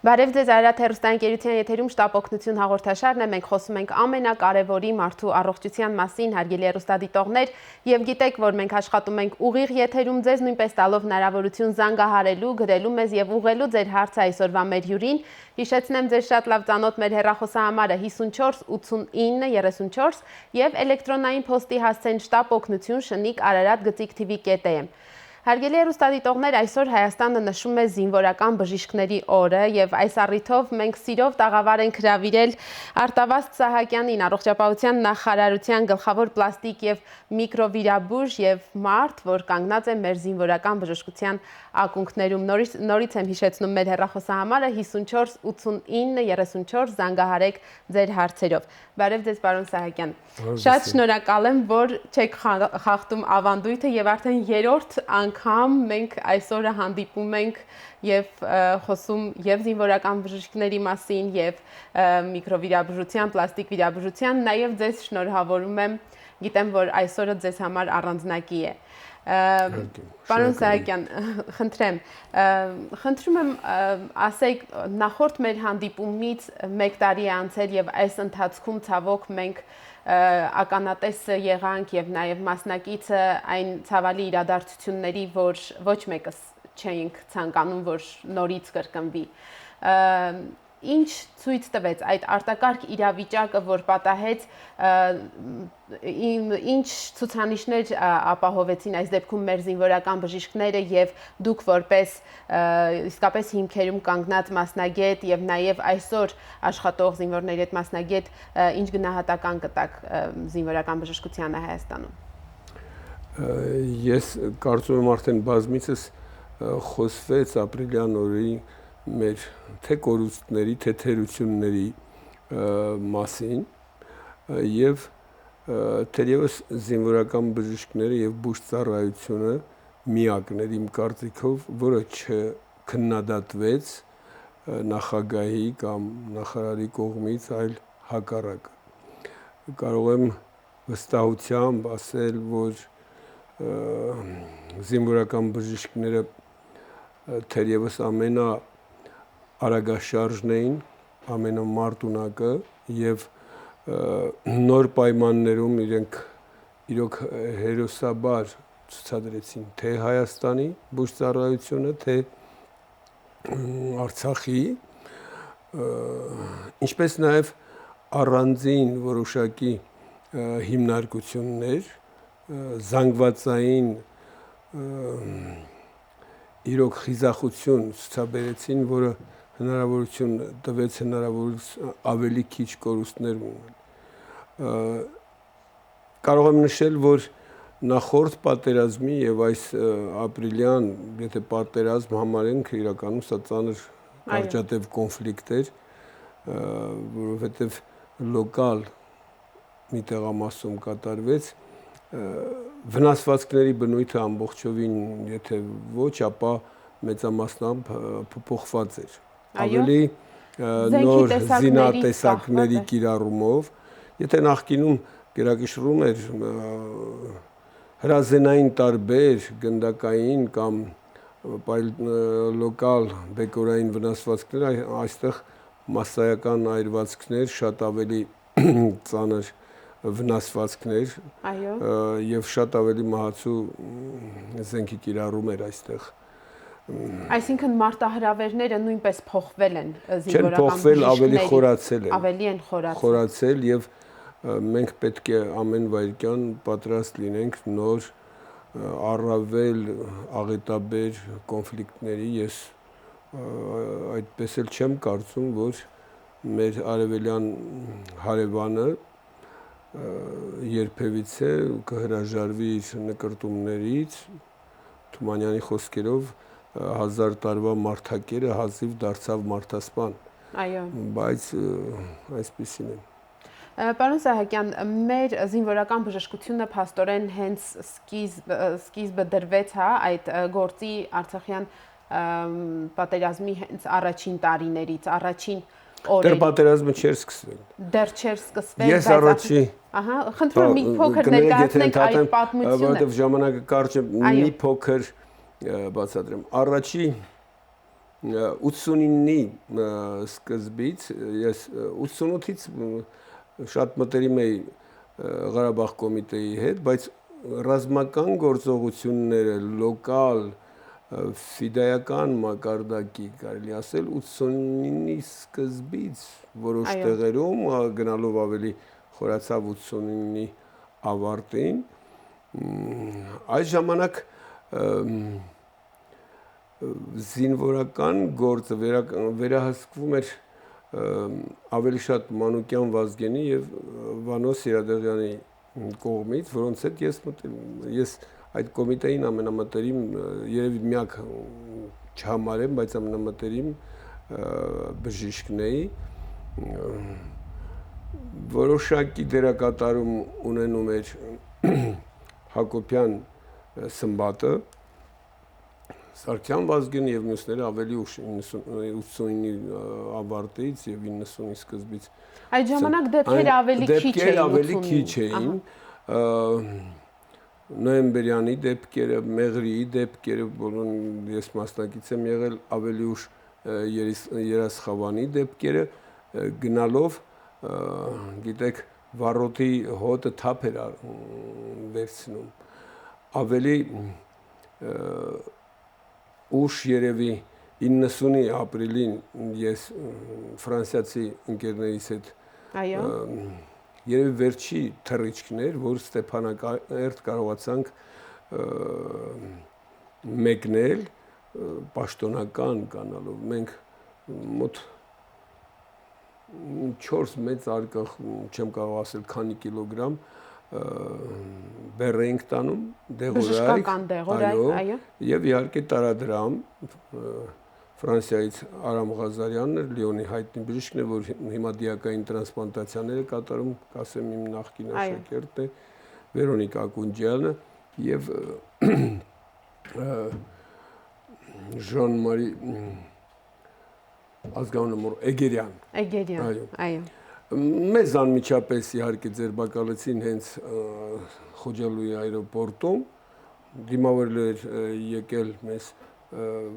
Բարև ձեզ Արարատ հեռուստաընկերության եթերում շտապ օգնություն հաղորդաշարն է, մենք խոսում ենք ամենակարևորի մարդու առողջության մասին, հարգելի հեռուստադիտողներ, եւ գիտեք, որ մենք աշխատում ենք ուղիղ եթերում ձեզ նույնպես տալով հնարավորություն զանգահարելու, գրելու մեզ եւ ուղղելու ձեր հարցը այսօրվա մեր հյուրին։ Հիշեցնեմ ձեզ շատ լավ ծանոթ մեր հեռախոսահամարը 54 89 34 եւ էլեկտրոնային փոստի հասցեն շտապ օգնություն շնիկ ararat@tv.am Հարգելի հեռուստադիտողներ, այսօր Հայաստանը նշում է զինվորական բժիշկների օրը եւ այս առիթով մենք սիրով տաղավար ենք հրավիրել Արտավազդ Սահակյանին, առողջապահության նախարարության գլխավոր պլաստիկ եւ միկրովիրաբույժ եւ մարդ, որ կանգնած է մեր զինվորական բժշկության ակունքներում։ Նորից եմ հիշեցնում մեր հեռախոսահամարը 54 89 34 զանգահարեք ձեր հարցերով։ Բարև ձեզ, պարոն Սահակյան։ Շատ շնորհակալ եմ, որ չեք խախտում ավանդույթը եւ արդեն երրորդ անգամ մենք այսօրը հանդիպում ենք եւ խոսում եւ զինվորական բժիշկների մասին եւ միկրովիրաբուժության, պլաստիկ վիրաբուժության, նաեւ ձեզ շնորհավորում եմ, գիտեմ, որ այսօրը ձեզ համար առանձնակի է։ Պարոն Սահակյան, խնդրում եմ ասեք, նախորդ մեր հանդիպումից 1 տարի է անցել եւ այս ընթացքում ցավոք մենք ականատես եղանք եւ նաեւ մասնակիցը այն ցավալի իրադարձությունների, որ ոչ մեկս չէինք ցանկանում, որ նորից կրկնվի։ Ինչ ցույց տվեց այդ արտակարգ իրավիճակը, որ պատահեց, ինչ ցուցանիշներ ապահովեցին այս դեպքում մեր զինվորական բժիշկները եւ դուք որպես իսկապես հիմքերում կանգնած մասնագետ եւ նաեւ այսօր աշխատող զինվորների հետ մասնագետ, ինչ գնահատական կտակ զինվորական բժշկությանը Հայաստանում։ Ես կարծում եմ արդեն բազմիցս խոսվեց ապրիլյան օրի մեր թե կորուստների, թե թերությունների մասին եւ թերևս զինվորական բժիշկները եւ բուժծառայությունը միակն էր իմ կարծիքով, որը չքննադատվեց նախագահի կամ նախարարի կողմից, այլ հակառակը։ Կարող եմ վստահությամբ ասել, որ զինվորական բժիշկները թերևս արագաշարժն էին, ամենամարտունակը եւ նոր պայմաններում իրենք իրոք հերոսաբար ցուցադրեցին թե Հայաստանի բուժծառայությունը, թե Արցախի, ինչպես նաեւ առանձին որոշակի հիմնարկություններ, զանգվածային իրոք խիզախություն ցուցաբերեցին, որը հնարավորություն տվեց ավելի քիչ կորուստներ ունենալ։ Կարող եմ նշել, որ նախորդ պատերազմի եւ այս ապրիլյան, եթե պատերազմ համարենք, իրականում սա ծանր կարճատև կոնֆլիկտ էր, որովհետեւ լոկալ մի տեղամասում կատարվեց, վնասվածքների բնույթը ամբողջովին, եթե ոչ, ապա մեծամասնամբ փոփոխված էր։ Ավելի նոր զինատեսակների կիրառումով, եթե նախկինում գերակշռում էր հրազենային տարբեր գնդակային կամ լոկալ բեկորային վնասվածքներ, այստեղ մասսայական այրվածքներ, շատ ավելի ծանր վնասվածքներ եւ շատ ավելի մահացու զենքի կիրառում էր այստեղ։ Այսինքն մարտահրավերները նույնպես փոխվել են զինվորական բժիշկների, ավելի խորացել են։ Ավելի են խորացել եւ մենք պետք է ամեն վայրկյան պատրաստ լինենք նոր առավել աղետաբեր կոնֆլիկտների։ Ես այդպես էլ չեմ կարծում, որ մեր արևելյան հարևանը երբևիցե կհրաժարվի իր նկրտումներից, Թումանյանի խոսքերով 1000 տարվա մարդակերը հազիվ դարձավ մարդասպան։ Այո։ Բայց այսպեսին է։ Պարոն Սահակյան, մեր զինվորական բժշկությունը փաստորեն հենց սկիզբը դրվեց, այդ գործի Արցախյան պատերազմի հենց առաջին տարիներից, առաջին օրերից։ Դեռ պատերազմը չէր սկսվել։ Դեռ չէր սկսվել։ Ես առաջի։ Ահա, խնդրում եմ մի փոքր ներկայացնեք այդ պատմությունը։ Որովհետև ժամանակը կարճ է, մի փոքր բացատրեմ։ Առաջի 89-ի սկզբից ես 88-ից շատ մտերիմ էի Ղարաբաղ կոմիտեի հետ, բայց ռազմական գործողությունները լոկալ ֆիդայական մակարդակի կարելի ասել 89-ի սկզբից որոշ տեղերում գնալով ավելի խորացավ 89-ի ավարտին այս ժամանակ զինվորական գործը վերահսկվում էր ավելի շատ Մանուկյան Վազգենի եւ Վանո Սիրադեղյանի կողմից, որոնց հետ ես այդ կոմիտեին ամենամտերիմ երևի միակ չհամարեմ, բայց ամենամտերիմ բժիշկն էի որոշակի դերակատարում ունենում էր Հակոբյան Սմբատը Սարգսյան Վազգենը եւ մյուսները ավելի ուշ 89-ի ավարտից եւ 90-ի սկզբից այդ ժամանակ դեպքերը ավելի քիչ էին նոյեմբերյանի դեպքերը, Մեղրիի դեպքերը, բոլոր ես մասնակից եմ եղել ավելի ուշ Երասխավանի դեպքերը գնալով գիտեք վառոդի հոտը թափ էր վերցնում ավելի ուշ երևի 90-ի ապրիլին ես ֆրանսիացի ընկերներիս հետ երևի վերջի թռիչքն էր, որ Ստեփանակերտ կարողացանք մեկնել պաշտոնական կանալով մենք մոտ 4 մեծ արկղ, չեմ կարող ասել քանի կիլոգրամ բեռ էինք տանում, դեղորայք, այո, եւ իհարկե տարադրամ Ֆրանսիայից Արամ Ղազարյանն էր, Լիոնի հայտնի բժիշկն է, որ հիմա դիակային տրանսպլանտացիաներ է կատարում, կասեմ իմ նախկին աշակերտն է, Վերոնիկ Ակունջյանը եւ Ժան-Մարի ազգանունը Էգերյան, այո Մեզ անմիջապես իհարկե ձերբակալեցին հենց Խոջալույի այրոպորտում, դիմավորել էր եկել մեզ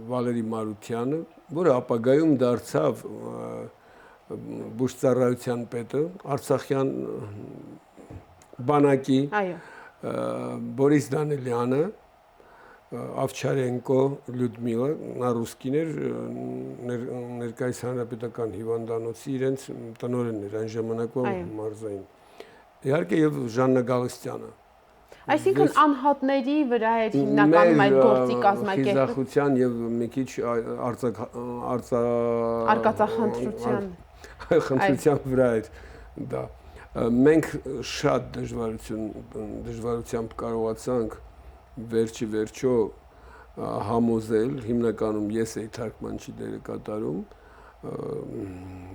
Վալերի Մարությանը, որը ապագայում դարձավ բուժծառայության պետը, Արցախյան բանակի Բորիս Դանիելյանը, Ավչարենկո Լյուդմիլա, նա ռուսկին էր, ներկայիս հանրապետական հիվանդանոցի իրենց տնօրենն էր այն ժամանակվա մարզային։ Իհարկե եւ Ժաննա Գալստյանը։ Այսինքն անհատների վրա էր հիմնականում այդ գործի կազմակերպը։ Խիզախության եւ մի քիչ խնդրության վրա էր դա։ Մենք շատ դժվարությամբ կարողացանք վերջո համոզել, հիմնականում ես էի թարգմանչի դերը կատարում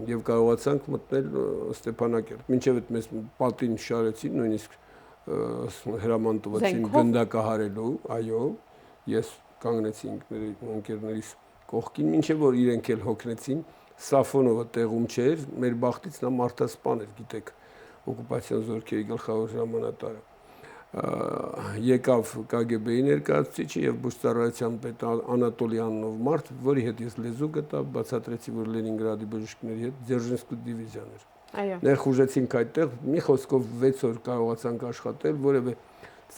եւ կարողացանք մտնել Ստեփանակերտ։ Մինչեւ այդ մեզ պատին շարեցին, նույնիսկ հրաման տվեցին գնդակահարելու, այո, ես կանգնեցի ընկերներիս կողքին, մինչեւ որ իրենք էլ հոգնեցին, Սաֆոնովը տեղում չէր, մեր բախտից նա մարդասպան էր, գիտեք, օկուպացիոն զորքերի գլխավոր հրամանատարը։ Եկավ KGB-ի ներկայացուցիչը եւ բուժծառայության պետ Անատոլի անունով մարդ, որի հետ ես լեզու գտա, բացատրեցի, որ Լենինգրադի բժիշկների հետ Ձերժինսկու դիվիզիան էր։ Այո։ Ներխուժեցինք այդտեղ, մի խոսքով 6 օր կարողացանք աշխատել, որևէ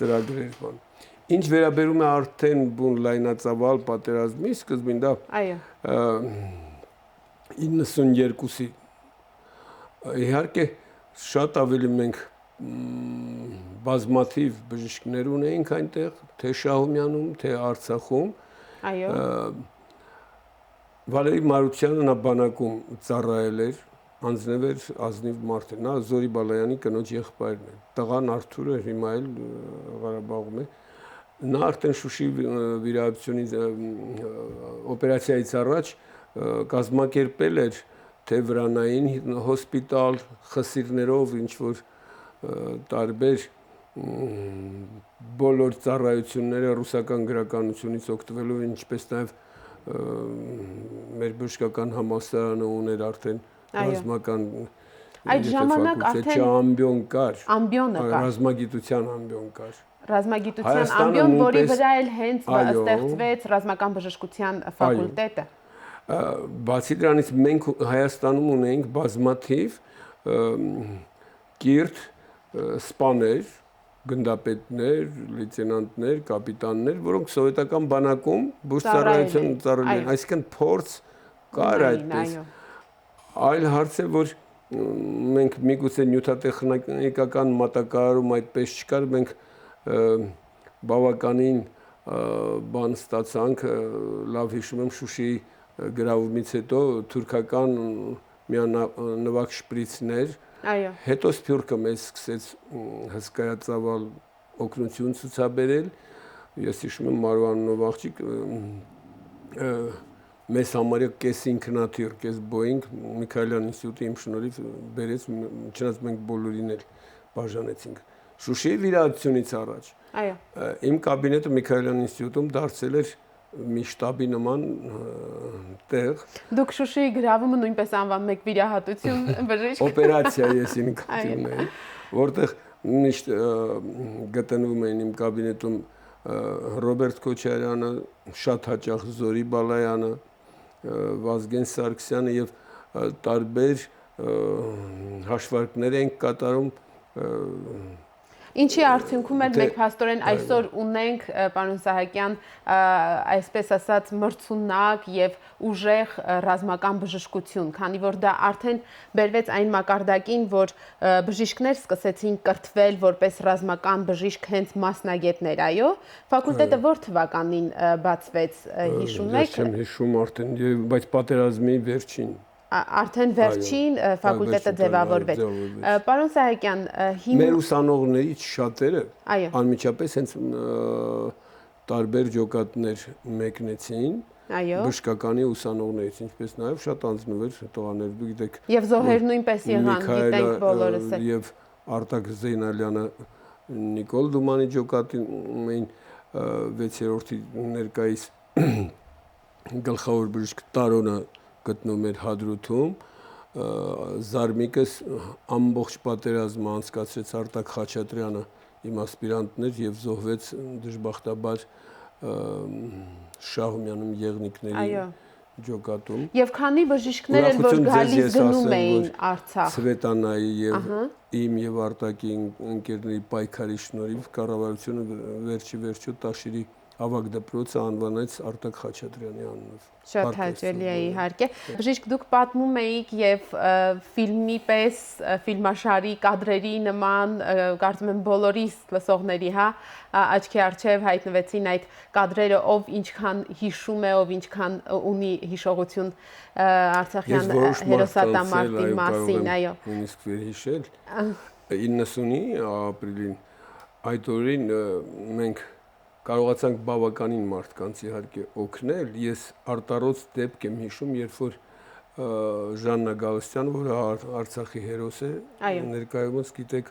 ծրագրեր բան։ Ինչ վերաբերում է արդեն բուն լայնածավալ պատերազմի սկզբին, դա այո 92-ի իհարկե շատ ավելի մենք բազմաթիվ բժիշկներ ունեինք այնտեղ, թե Շահումյանում, թե Արցախում։ Այո։ Վալերի Մարությանը նա բանակում ծառայել էր, անձնև էր ազնիվ մարդ էր, նա Զորի Բալայանի կնոջ եղբայրն է։ Տղան Արթուրը հիմա էլ Ղարաբաղում է։ Նա արդեն Շուշի վիրահատությունից օպերացիայից առաջ կազմակերպել էր թե վրանային հոսպիտալ խսիրներով ինչ որ տարբեր բոլոր ծառայությունները ռուսական գրականությունից օգտվելով, ինչպես նաև մեր բժշկական համալսարանը ուներ արդեն ռազմական այդ ժամանակ արդեն ամբիոն կար, ամբիոնը կար, ռազմագիտության ամբիոն կար, ռազմագիտության ամբիոն, որի վրա էլ հենց ստեղծվեց ռազմական բժշկության ֆակուլտետը։ Բացի դրանից մենք Հայաստանում ունենք բազմաթիվ կիրթ սպաներ, գնդապետներ, լեյտենանտներ, կապիտաններ, որոնք սովետական բանակում բուժծառայություն ծառայել են, այսինքն փորձ կար այդպես։ Այլ հարց է, որ մենք միգուցե նյութատեխնիկական մատակարարում այդպես չկար, մենք բավականին բան ստացանք, լավ հիշում եմ Շուշիի գրավումից հետո թուրքական միանվագ շպրիցներ, հետո Սփյուռքը մեզ սկսեց հսկայածավալ օգնություն ցուցաբերել, ես հիշում եմ Մարուաննով աղջիկ մեզ համարյա կես ինքնաթիռ, կես Boeing Միքայելյան ինստիտուտի իմ շնորհիվ բերեց, չնայած մենք բոլորին էլ բաժանեցինք։ Շուշիի վիրահատությունից առաջ իմ կաբինետը Միքայելյան ինստիտուտում դարձել էր մի շտաբի նման տեղ։ Դուք Շուշիի գրավումը նույնպես անվանում եք վիրահատություն, բժիշկ։ Օպերացիա ես ինքնին եմ, որտեղ միշտ գտնվում էին իմ կաբինետում Ռոբերտ Քոչարյանը, շատ հաճախ Զորի Բալայանը, Վազգեն Սարգսյանը եւ տարբեր հաշվարկներ ենք կատարում։ Ինչի արդյունքում էլ մենք փաստորեն այսօր ունենք, պարոն Սահակյան, այսպես ասած մրցունակ եւ ուժեղ ռազմական բժշկություն, քանի որ դա արդեն բերվեց այն մակարդակին, որ բժիշկներ սկսեցին կրթվել որպես ռազմական բժիշկ հենց մասնագետներ, այո։ Ֆակուլտետը որ թվականին բացվեց, հիշում եք։ Ես չեմ հիշում արդեն, բայց պատերազմի վերջին Արդեն վերջին ֆակուլտետը ձևավորվեց։ Պարոն Սահակյան, մեր ուսանողներից շատերը անմիջապես հենց տարբեր ջոկատներ մեկնեցին, բժշկականի ուսանողներից, ինչպես նաև շատ անձնվեր տղաներ, դուք գիտեք։ Եվ զոհեր նույնպես եղան, գիտենք բոլորս էլ։ Եվ Արտակ Զեյնալյանը, Նիկոլ Դումանի ջոկատին էին 6-րդի ներկայիս գլխավոր բժիշկ Տարոնը գտնում էր Հադրութում, Զարմիկս ամբողջ պատերազմը անցկացրեց Արտակ Խաչատրյանը, իմ ասպիրանտն էր եւ զոհվեց դժբախտաբար Շահումյանում Եղնիկների ջոկատում։ Եվ քանի բժիշկներ էլ որ գալիս գնում էին Արցախ։ Սվետանայի եւ իմ եւ Արտակի ընկերների պայքարի շնորհիվ կառավարությունը վերջի Տաշիրի ավագ դպրոցը անվանեց Արտակ Խաչատրյանի անունով։ Շատ հաճելի է իհարկե։ Բժիշկ դուք պատմում էիք եւ ֆիլմի պես, ֆիլմաշարի կադրերի նման, կարծում եմ բոլորիս լսողների, հա, աչքի առջև հայտնվեցին այդ կադրերը, ով ինչքան հիշում է, ով ինչքան ունի հիշողություն Արցախյան հերոսատամարտի մասին, այո։ Նույնիսկ վերհիշել 90-ի ապրիլին այդ օրին մենք կարողացանք բավականին մարդկանց իհարկե օգնել։ Ես արտառոց դեպք եմ հիշում, երբ որ Ժաննա Գալստյանը, որը Արցախի հերոս է, ներկայումս գիտեք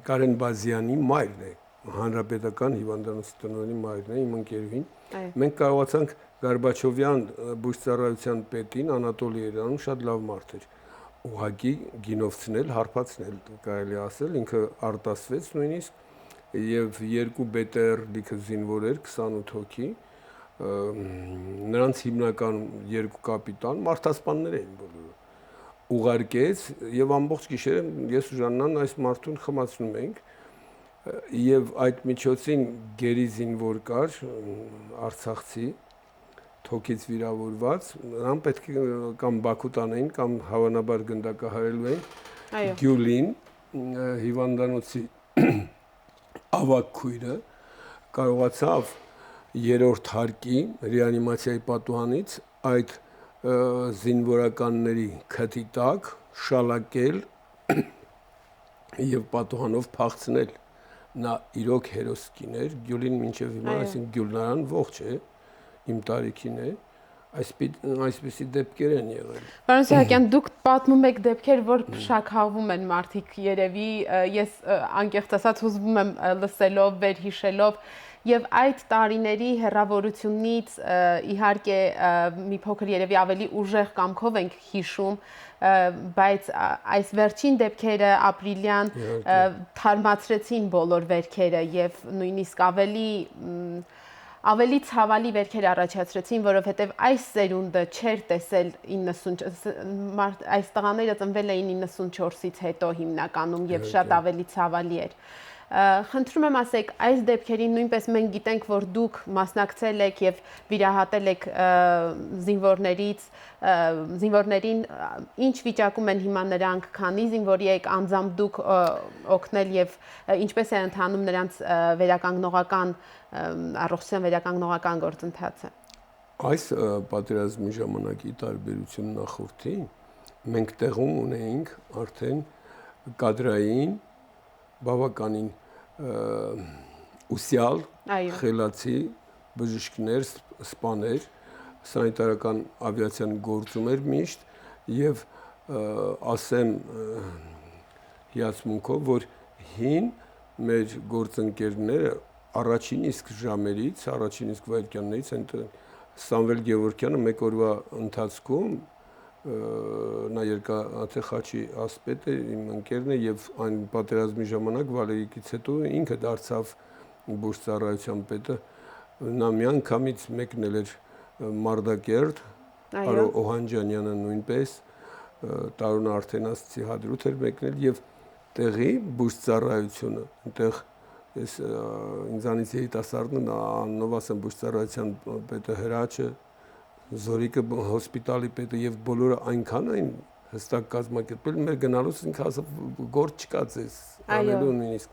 Կարեն Բազյանի մայրն է, հանրապետական հիվանդանոցի տնօրենի մայրն է, իմ ընկերուհին։ Մենք կարողացանք Գորբաչովյան բուժծառայության պետին Անատոլի Երանում շատ լավ մարդ էր։ Ուղղակի գինովցնել, հարբացնել, կարելի ասել, ինքը արտասվեց նույնիսկ եւ 2 BTR լիքը զինվորեր 28 հոգի, նրանց հիմնական 2 կապիտան, մարդասպաններ էին բոլորը, ուղարկեց եւ ամբողջ գիշերը ես ու Ժաննան այս մարդուն խմացնում ենք եւ այդ միջոցին գերի զինվոր կար արցախցի թոքից վիրավորված, նրան պետք է կամ Բաքու տանեին կամ հավանաբար գնդակահարելու էին Գյուլին հիվանդանոցի ավագ քույրը կարողացավ 3-րդ հարկի ռեանիմացիայի պատուհանից այդ զինվորականների քթի տակ շալակել եւ պատուհանով փախցնել։ Նա իրոք հերոս կիներ, Գյուլին մինչեւ հիմա, այսինքն Գյուլնարան ողջ է, իմ տարիքին է։ Այսպիսի դեպքեր են եղել։ Պարոն Սահակյան, դուք պատմում եք դեպքեր, որ փշաքաղվում են մարդիկ երևի, ես անկեղծ ասած հուզվում եմ լսելով, վերհիշելով, եւ այդ տարիների հեռավորությունից իհարկե մի փոքր երևի ավելի ուժեղ կամքով ենք հիշում, բայց այս վերջին դեպքերը ապրիլյան թարմացրեցին բոլոր վերքերը եւ նույնիսկ ավելի ավելի ցավալի վերքեր առաջացրեցին, որովհետև այս սերունդը չէր տեսել 90 այս տղաները ծնվել էին 94-ից հետո հիմնականում եւ շատ ավելի ցավալի էր։ Խնդրում եմ ասեք, այս դեպքերին նույնպես մենք գիտենք, որ դուք մասնակցել եք եւ վիրահատել եք զինվորներին, ինչ վիճակում են հիմա նրանք, քանի զինվորի եք անձամբ դուք օգնել եւ ինչպես է ընթանում նրանց վերականգնողական առողջության վերականգնողական գործընթացը։ Այս պատերազմի ժամանակի տարբերություն նախորդի մենք տեղում ունեինք արդեն կադրային բավականին ուսյալ, խելացի բժիշկներ, սպաներ, սանիտարական ավիացիան գործում էր միշտ եւ ասեմ հիացմունքով, որ հին մեր գործընկերները առաջին իսկ ժամերից, առաջին իսկ վայրկյաններից Սամվել Գևորգյանը մեկ օրվա ընթացքում նա երկաթե խաչի ասպետ է, իմ ընկերն է եւ այն պատերազմի ժամանակ Վալերիկից հետո ինքը դարձավ բուժծառայության պետը, նա միանգամից մեկնել էր Մարդակերտ, Արո Օհանջանյանը նույնպես, Տարոնը Արտենասցի Հադրութ էր մեկնել եւ տեղի բուժծառայությունը, այնտեղ ես ինձանից երիտասարդն աննով ասեմ բուժծառայության պետը Հրաչը, Զորիկը հոսպիտալի պետը եւ բոլորը այնքան այն հստակ կազմակերպել, մեր գնալուց ինքը ասավ գործ չկա ձեզ, անելու նույնիսկ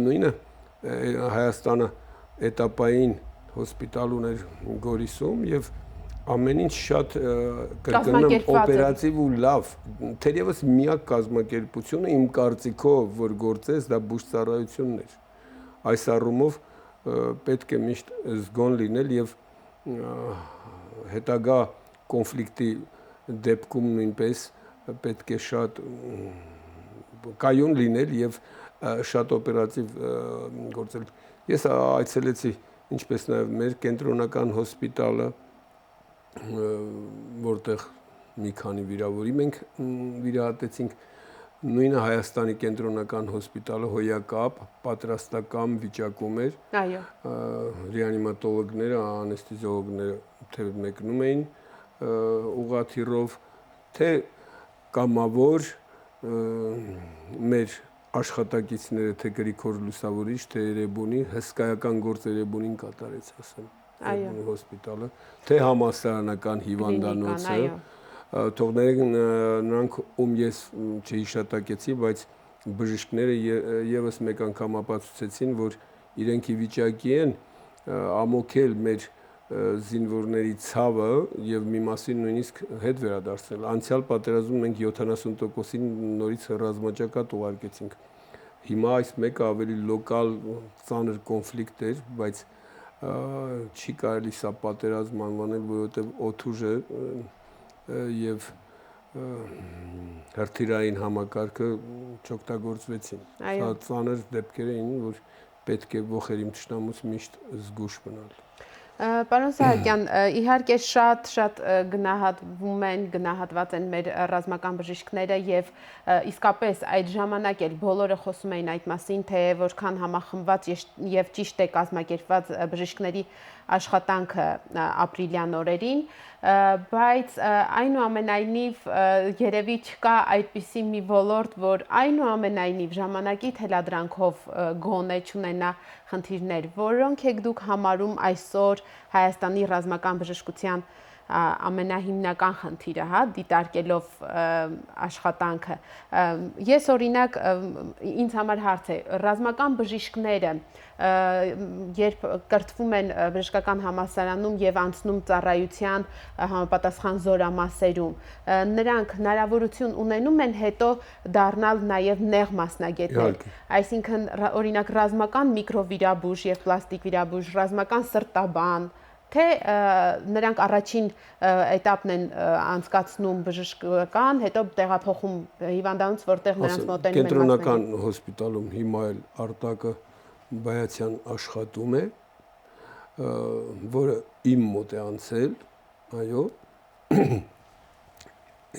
նույնը Հայաստանը էտապային հոսպիտալ ուներ Գորիսում եւ ամեն ինչ շատ կրկնում օպերատիվ ու լավ, թերևս միակ կազմակերպությունը իմ կարծիքով, որ գործեց, դա բուժծառայությունն էր։ Այս առումով պետք է միշտ զգոն լինել եւ հետագա կոնֆլիկտի դեպքում նույնպես պետք է շատ կայուն լինել եւ շատ օպերատիվ գործել։ Ես այցելեցի ինչպես նաեւ մեր կենտրոնական հոսպիտալը, որտեղ մի քանի վիրավորի մենք վիրահատեցինք, նույնը Հայաստանի կենտրոնական հոսպիտալը հոյակապ, պատրաստական վիճակում էր։ Այո։ Ռեանիմատոլոգները, անեստեզիոլոգները թե մեկնում էին ուղղաթիռով, թե կամավոր մեր աշխատակիցները, թե Գրիգոր Լուսավորիչ, թե Երևանի հսկայական գործ Երևանին կատարեց, ասեմ, Երևանի հոսպիտալը, թե համալսարանական հիվանդանոցը, թողնենք նրանք ում ես չհիշատակեցի, բայց բժիշկները եւս մեկ անգամ ապացուցեցին, որ իրենք ի վիճակի են ամոքել մեր զինվորների ցավը եւ մի մասին նույնիսկ հետ վերադարձնել։ Անցյալ պատերազմում մենք 70%-ին նորից ռազմաճակատ ուղարկեցինք։ Հիմա այս մեկը ավելի լոկալ ծանր կոնֆլիկտ էր, բայց չի կարելի սա պատերազմ անվանել, որովհետեւ օդուժը եւ հրթիռային համակարգը չօգտագործվեցին։ Սա ծանր դեպքեր էին, որ պետք է ողերիմ թշնամուց միշտ զգուշ մնալ։ Պարոն Սահակյան, իհարկե շատ գնահատված են մեր ռազմական բժիշկները եւ իսկապես այդ ժամանակ էլ բոլորը խոսում էին այդ մասին, թե որքան համախմբված եւ ճիշտ է կազմակերպված բժիշկների աշխատանքը ապրիլյան օրերին, բայց այնուամենայնիվ երևի չկա այդպիսի մի ոլորտ, որ այնուամենայնիվ ժամանակի թելադրանքով գոնե չունենա խնդիրներ, որոնք եք դուք համարում այսօր Հայաստանի ռազմական բժշկության ամենահիմնական խնդիրը, հա, դիտարկելով աշխատանքը։ Ես օրինակ ինձ համար հարց է, ռազմական բժիշկները երբ կրթվում են բժշկական համալսարանում եւ անցնում ծառայության համապատասխան զորամասերում, նրանք հնարավորություն ունենում են հետո դառնալ նաեւ նեղ մասնագետներ, այսինքն օրինակ ռազմական միկրովիրաբույժ եւ պլաստիկ վիրաբույժ, ռազմական սրտաբան, թե նրանք առաջին էտապն են անցկացնում բժշկական, հետո տեղափոխում հիվանդանոց, որտեղ նրանց մոտենում են կենտրոնական հոսպիտալում հիմա էլ Արտակը Բայացյան աշխատում է, որը իմ մոտ է անցել, այո,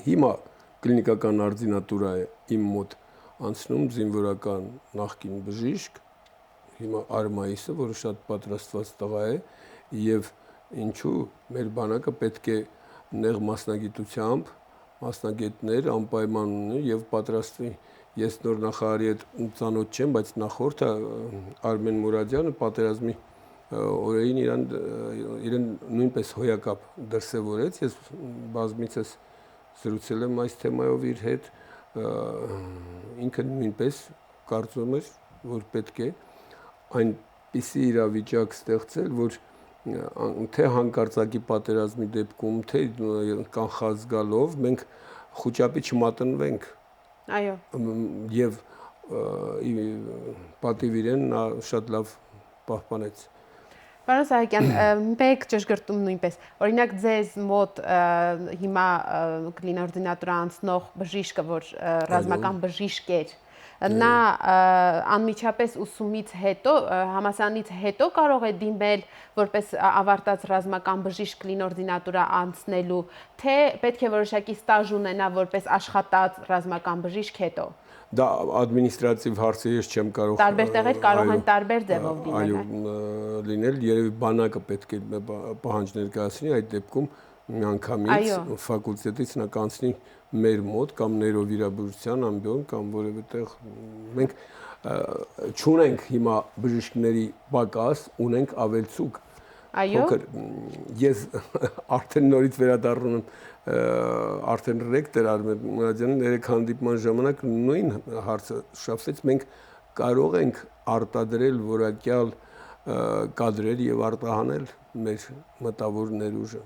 հիմա կլինիկական արդինատուրա է իմ մոտ անցնում զինվորական նախկին բժիշկ, հիմա Արմայիսը, որը շատ պատրաստված տղա է, եւ ինչու մեր բանակը պետք է նեղ մասնագիտությամբ մասնագետներ անպայման ունի եւ պատրաստվի։ Ես նոր նախարարի հետ ծանոթ չեմ, բայց նախորդը Արմեն Մուրադյանը պատերազմի օրերին իրեն նույնպես հոյակապ դրսևորեց, ես բազմիցս զրուցել եմ այս թեմայով իր հետ, ինքը նույնպես կարծում էր, որ պետք է այնպիսի իրավիճակ ստեղծել, որ թե հանկարծակի պատերազմի դեպքում, թե կանխած գալով մենք խոճապի չմատնվենք։ Այո։ Եվ պատիվ իրեն նա շատ լավ պահպանեց։ Պարոն Սահակյան, մեկ ճշգրտում նույնպես։ Օրինակ ձեզ մոտ հիմա կլինօրդինատուրա անցնող բժիշկը, որ ռազմական բժիշկ էր, նա անմիջապես ուսումից հետո, համալսարանից հետո կարող է դիմել որպես ավարտած ռազմական բժիշկ կլինօրդինատուրա անցնելու, թե պետք է որոշակի ստաժ ունենա որպես աշխատած ռազմական բժիշկ հետո։ Դա ադմինիստրատիվ հարց է, ես չեմ կարող։ Տարբեր տեղեր կարող են տարբեր ձևով լինել։ Այո, լինել, երևի բանակը պետք է պահանջ ներկայացնի, այդ դեպքում միանգամից ֆակուլտետից նա կանցնի մեր մոտ կամ նեյրովիրաբուժության ամբիոն կամ որևէ տեղ։ Մենք չունենք հիմա բժիշկների պակաս, ունենք ավելցուկ։ Այո։ Ես արդեն նորից վերադառնում եմ արդեն ռեկտոր Արմեն Մուրադյանը երեք հանդիպման ժամանակ նույն հարցը շփվեց, մենք կարող ենք արտադրել որակյալ կադրեր եւ արտահանել մեր մտավոր ներուժը։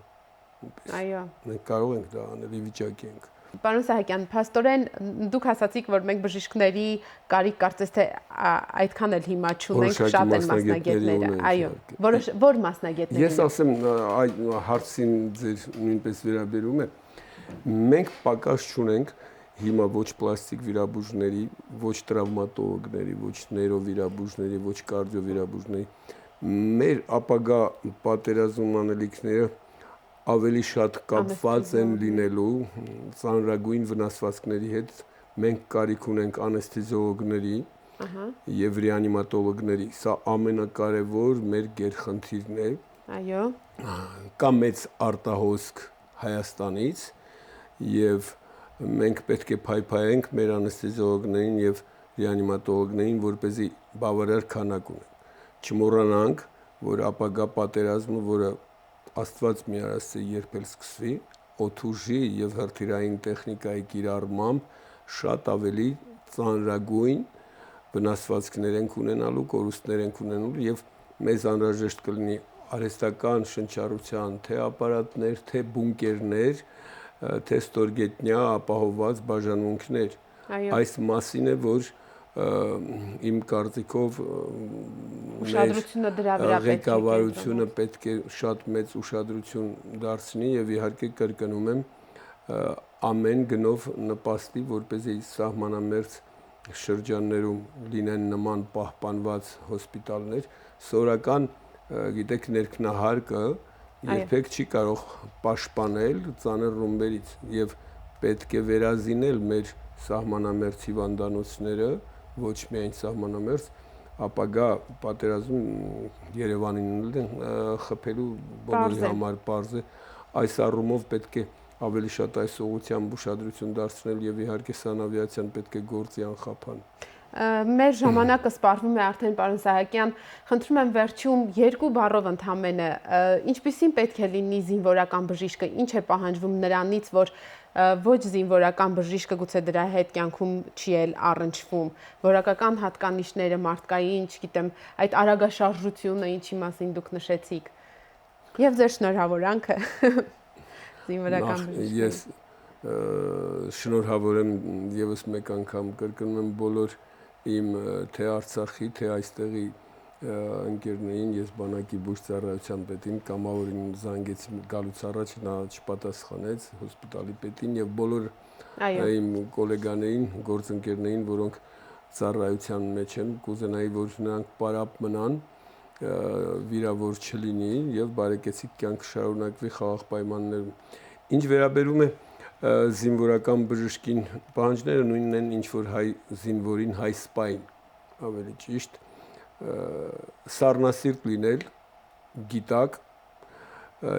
Այո։ Մենք կարող ենք դա անել, ի վիճակի ենք։ Պարոն Սահակյան, փաստորեն դուք ասացիք, որ մենք բժիշկների կարիք կարծես թե այդքան էլ հիմա չունենք, շատ են մասնագետները։ Այո, որ մասնագետներ։ Ես ասեմ, այդ հարցին ձեր նույնպես վերաբերում է։ Մենք պակաս չունենք հիմա ոչ պլաստիկ վիրաբույժների, ոչ տրավմատոլոգների, ոչ նեյրովիրաբույժների, ոչ կարդիովիրաբույժների։ Մեր ապագա պատերազմ անելիքները ավելի շատ կապված են լինելու ծանրագույն վնասվածքների հետ։ Մենք կարիք ունենք անեսթեզիոլոգների եւ ռեանիմատոլոգների։ Սա ամենակարևոր մեր գերխնդիրն է։ Այո։ Կա մեծ արտահոսք Հայաստանից եւ մենք պետք է փայփայենք մեր անեսթեզիոլոգներին եւ ռեանիմատոլոգներին, որպեսզի բավարար քանակ ունեն։ Չմոռանանք, որ ապագա պատերազմը, որը Աստված մի արասցե երբ էլ սկսվի, օդուժի եւ հրթիռային տեխնիկայի կիրառմամբ շատ ավելի ծանրագույն վնասվածքներ ենք ունենալու, կորուստներ ենք ունենալու եւ մեզ անհրաժեշտ կլինի արհեստական շնչառության թե ապարատներ, թե բունկերներ, թե ստորգետնյա ապահովված բաժանմունքներ։ Այս մասին է, որ իմ կարծիքով ուշադրությունը դրա վրա ղեկավարությունը պետք է շատ մեծ ուշադրություն դարձնի եւ իհարկե կրկնում եմ ամեն գնով նպաստի, որպեսզի սահմանամերձ շրջաններում լինեն նման պահպանված հոսպիտալներ, սորական գիտեք ներքնահարկը երբեք չի կարող պաշտպանել ծանր ռումբերից եւ պետք է վերազինել մեր սահմանամերձ հիվանդանոցները, ոչ միայն սահմանամերձ, ապագա պատերազմ Երևանին խփելու բոլորի համար պարզ է, այս առումով պետք է ավելի շատ այս ուղղությամբ ուշադրություն դարձնել եւ իհարկե սանավիացիան պետք է գործի անխափան։ Մեր ժամանակը սպառվում է արդեն, պարոն Սահակյան, խնդրում եմ վերջում երկու բառով ընդհանրապես ինչպիսին պետք է լինի զինվորական բժիշկը, ինչ է պահանջվում նրանից, որ ոչ զինվորական բժիշկը գուցե դրա հետ կյանքում չի էլ առնչվում, որակական հատկանիշները, մարդկային, չգիտեմ, այդ արագաշարժությունը, ինչի մասին դուք նշեցիք, եւ ձեր շնորհավորանքը զինվորական բժիշկին։ Ես շնորհավոր եմ եւս մեկ անգամ կրկնում եմ բոլոր իմ թե Արցախի, թե այստեղի ընկերներին, ես բանակի բուժծառայության պետին կամավորին զանգեցի գալուց առաջ, նա չպատասխանեց հոսպիտալի պետին եւ բոլոր իմ գոլեգաներին, գործընկերներին, որոնք ծառայության մեջ են, կուզենայի, որ նրանք պարապ մնան, վիրավոր չլինի եւ բարեկեցիկ կյանք շարունակվի խաղաղ պայմաններում։ Ինչ վերաբերում է զինվորական բժշկին, պահանջները նույնն են, ինչ որ հայ զինվորին, հայ սպային, ավելի ճիշտ, սառնասիրտ լինել, գիտակ,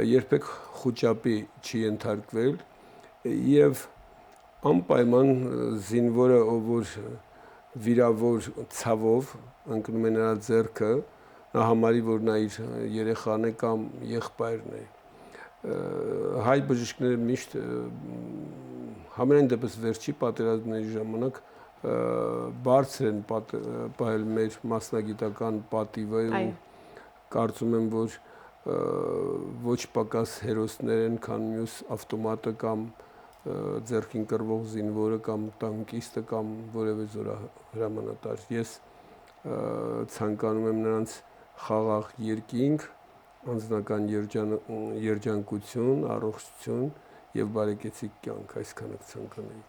երբեք խուճապի չի ենթարկվել եւ անպայման զինվորը, ով որ վիրավոր ցավով ընկնում է նրա ձեռքը, նա համարի, որ նա իր երեխան է կամ եղբայրն է։ Հայ բժիշկները միշտ համենայն դեպս վերջի պատերազմների ժամանակ բարձր են պահել մեր մասնագիտական պատիվը ու կարծում եմ, որ ոչ պակաս հերոսներ են, քան մյուս ավտոմատը կամ ձեռքին կռվող զինվորը կամ տանկիստը կամ որևէ զորահրամանատար։ Ես ցանկանում եմ նրանց խաղաղ երկինք, անձնական երջանկություն, առողջություն եւ բարեկեցիկ կյանք, այսքանը կցանկանայի։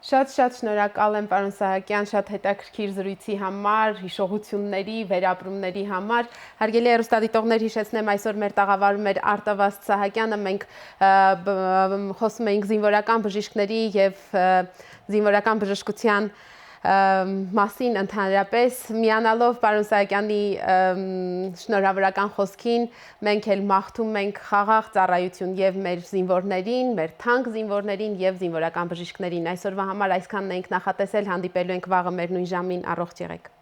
Շատ շնորհակալ եմ, պարոն Սահակյան, շատ հետաքրքիր զրույցի համար, հիշողությունների, վերապրումների համար։ Հարգելի հեռուստադիտողներ, հիշեցնեմ, այսօր մեր տաղավարում էր Արտավազդ Սահակյանը, մենք խոսում էինք զինվորական բժիշկների եւ զինվորական բժշկության մասին ընդհանրապես, միանալով պարոն Սահակյանի շնորհավորական խոսքին, մենք էլ մաղթում ենք խաղաղ ծառայություն եւ մեր զինվորներին, մեր թանկ զինվորներին եւ զինվորական բժիշկներին։ Այսօրվա համար այսքանն ենք նախատեսել, հանդիպելու ենք վաղը մեր նույն ժամին, առողջ եղեք։